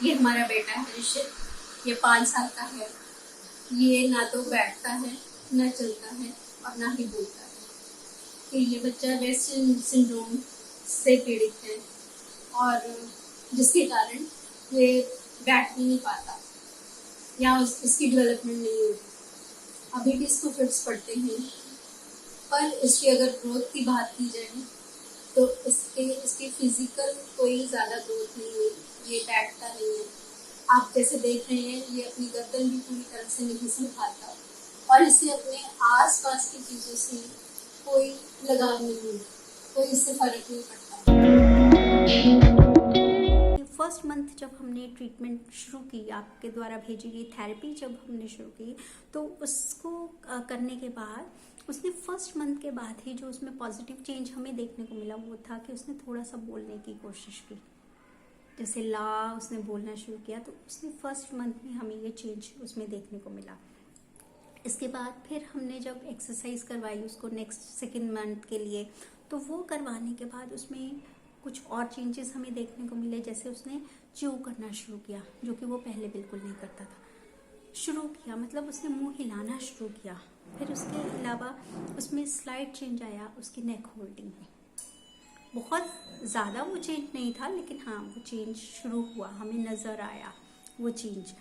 ये हमारा बेटा है ऋषित। ये 5 साल का है। ये ना तो बैठता है, ना चलता है और ना ही बोलता है। कि ये बच्चा रेस्ट सिंड्रोम से पीड़ित है और जिसके कारण ये बैठ भी नहीं पाता या इसकी डेवलपमेंट नहीं होती। अभी भी इसको फिट्स पड़ते हैं, पर इसकी अगर ग्रोथ की बात की जाए तो इसकी फिजिकल कोई ज़्यादा ग्रोथ नहीं हुई। ये बैठता नहीं है। आप जैसे देख रहे हैं, ये अपनी गर्दन भी पूरी तरह से नहीं संभालता और इसे अपने आसपास की चीज़ों से कोई लगाव नहीं है, कोई इससे फर्क नहीं पड़ता। फर्स्ट मंथ जब हमने ट्रीटमेंट शुरू की, आपके द्वारा भेजी गई थेरेपी जब हमने शुरू की, तो उसको करने के बाद उसने फर्स्ट मंथ के बाद ही जो उसमें पॉजिटिव चेंज हमें देखने को मिला वो था कि उसने थोड़ा सा बोलने की कोशिश की। जैसे ला उसने बोलना शुरू किया, तो उसने फर्स्ट मंथ में हमें ये चेंज उसमें देखने को मिला। इसके बाद फिर हमने जब एक्सरसाइज करवाई उसको नेक्स्ट सेकेंड मंथ के लिए, तो वो करवाने के बाद उसमें कुछ और चेंजेस हमें देखने को मिले। जैसे उसने च्यू करना शुरू किया, जो कि वो पहले बिल्कुल नहीं करता था। शुरू किया मतलब उसने मुंह हिलाना शुरू किया। फिर उसके अलावा उसमें स्लाइड चेंज आया उसकी नेक होल्डिंग में। बहुत ज़्यादा वो चेंज नहीं था, लेकिन हाँ वो चेंज शुरू हुआ, हमें नज़र आया वो चेंज।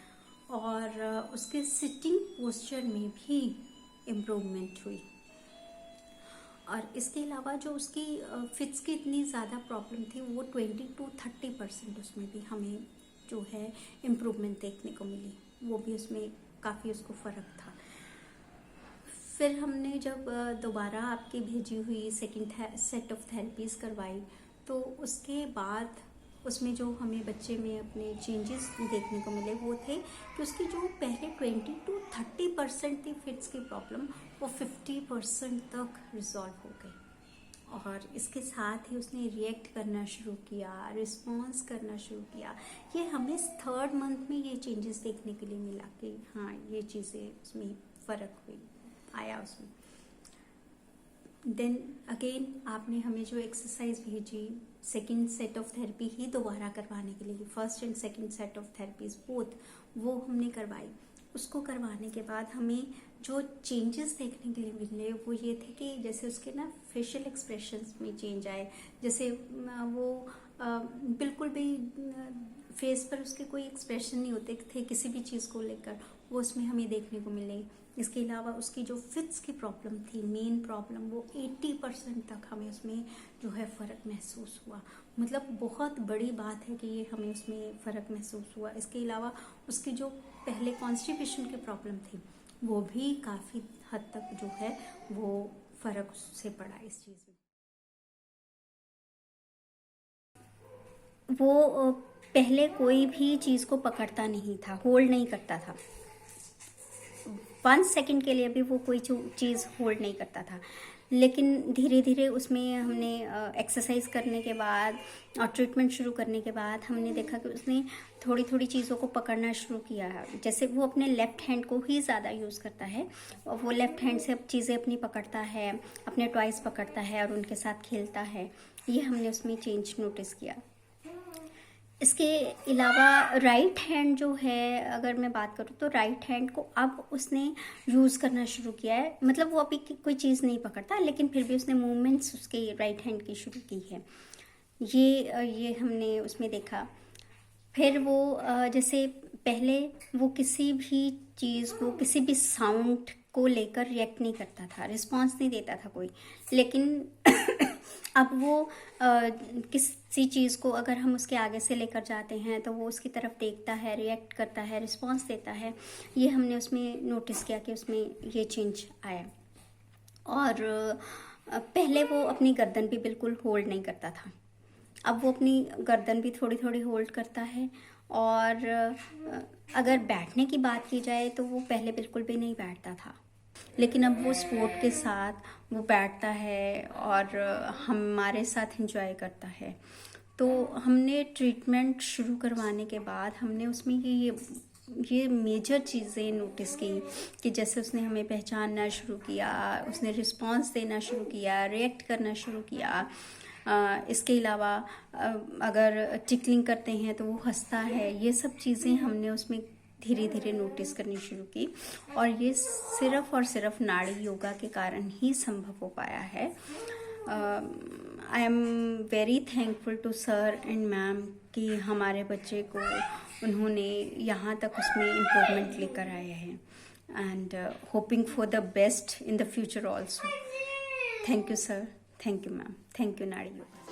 और उसके सिटिंग पोस्चर में भी इम्प्रूवमेंट हुई। और इसके अलावा जो उसकी फिट्स की इतनी ज़्यादा प्रॉब्लम थी, वो 20 to 30% उसमें भी हमें जो है इम्प्रूवमेंट देखने को मिली। वो भी उसमें काफ़ी उसको फ़र्क था। फिर हमने जब दोबारा आपकी भेजी हुई सेकंड सेट ऑफ थेरेपीज़ करवाई, तो उसके बाद उसमें जो हमें बच्चे में अपने चेंजेस देखने को मिले वो थे कि उसकी जो पहले 20 to 30% थी फिट्स की प्रॉब्लम, वो 50% तक रिजॉल्व हो गई। और इसके साथ ही उसने रिएक्ट करना शुरू किया, रिस्पॉन्स करना शुरू किया। ये हमें थर्ड मंथ में ये चेंजेस देखने के लिए मिला कि हाँ ये चीज़ें उसमें फ़र्क हुई आया उसमें। देन अगेन आपने हमें जो एक्सरसाइज भेजी सेकेंड सेट ऑफ थेरेपी ही दोबारा करवाने के लिए, first and second set of therapies both वो हमने करवाई। उसको करवाने के बाद हमें जो चेंजेस देखने के लिए मिले वो ये थे कि जैसे उसके ना फेशियल एक्सप्रेशंस में चेंज आए। जैसे वो बिल्कुल भी फेस पर उसके कोई एक्सप्रेशन नहीं होते थे किसी भी चीज़ को लेकर, वो उसमें हमें देखने को मिले। इसके अलावा उसकी जो फिट्स की प्रॉब्लम थी, मेन प्रॉब्लम, वो 80% तक हमें उसमें जो है फ़र्क महसूस हुआ। मतलब बहुत बड़ी बात है कि ये हमें उसमें फ़र्क महसूस हुआ। इसके अलावा उसकी जो पहले कॉन्स्टिपेशन की प्रॉब्लम थी वो भी काफ़ी हद तक जो है वो फ़र्क उससे पड़ा इस चीज़ में। वो पहले कोई भी चीज़ को पकड़ता नहीं था, होल्ड नहीं करता था। 1 सेकेंड के लिए भी वो कोई चीज़ होल्ड नहीं करता था। लेकिन धीरे धीरे उसमें हमने एक्सरसाइज करने के बाद और ट्रीटमेंट शुरू करने के बाद हमने देखा कि उसने थोड़ी थोड़ी चीज़ों को पकड़ना शुरू किया है। जैसे वो अपने लेफ़्ट हैंड को ही ज़्यादा यूज़ करता है, और वो लेफ़्ट हैंड से चीज़ें अपनी पकड़ता है, अपने टॉयज़ पकड़ता है और उनके साथ खेलता है। ये हमने उसमें चेंज नोटिस किया। इसके अलावा राइट हैंड जो है, अगर मैं बात करूँ तो राइट हैंड को अब उसने यूज़ करना शुरू किया है। मतलब वो अभी कोई चीज़ नहीं पकड़ता, लेकिन फिर भी उसने मूवमेंट्स उसके राइट हैंड की शुरू की है। ये हमने उसमें देखा। फिर वो जैसे पहले वो किसी भी चीज़ को, किसी भी साउंड को लेकर रिएक्ट नहीं करता था, रिस्पॉन्स नहीं देता था कोई। लेकिन अब वो किसी चीज़ को अगर हम उसके आगे से लेकर जाते हैं तो वो उसकी तरफ देखता है, रिएक्ट करता है, रिस्पॉन्स देता है। ये हमने उसमें नोटिस किया कि उसमें ये चेंज आया। और पहले वो अपनी गर्दन भी बिल्कुल होल्ड नहीं करता था, अब वो अपनी गर्दन भी थोड़ी थोड़ी होल्ड करता है। और अगर बैठने की बात की जाए तो वो पहले बिल्कुल भी नहीं बैठता था, लेकिन अब वो स्पोर्ट के साथ वो बैठता है और हमारे साथ एंजॉय करता है। तो हमने ट्रीटमेंट शुरू करवाने के बाद हमने उसमें ये मेजर चीज़ें नोटिस की कि जैसे उसने हमें पहचानना शुरू किया, उसने रिस्पांस देना शुरू किया, रिएक्ट करना शुरू किया। इसके अलावा अगर टिकलिंग करते हैं तो वो हंसता है। ये सब चीज़ें हमने उसमें धीरे धीरे नोटिस करनी शुरू की, और ये सिर्फ और सिर्फ नाड़ी योगा के कारण ही संभव हो पाया है। I am very thankful to sir and ma'am कि हमारे बच्चे को उन्होंने यहाँ तक उसमें इम्प्रूवमेंट लेकर आए हैं, and hoping for the best in the future also. Thank you sir, thank you ma'am, thank you नाड़ी योगा।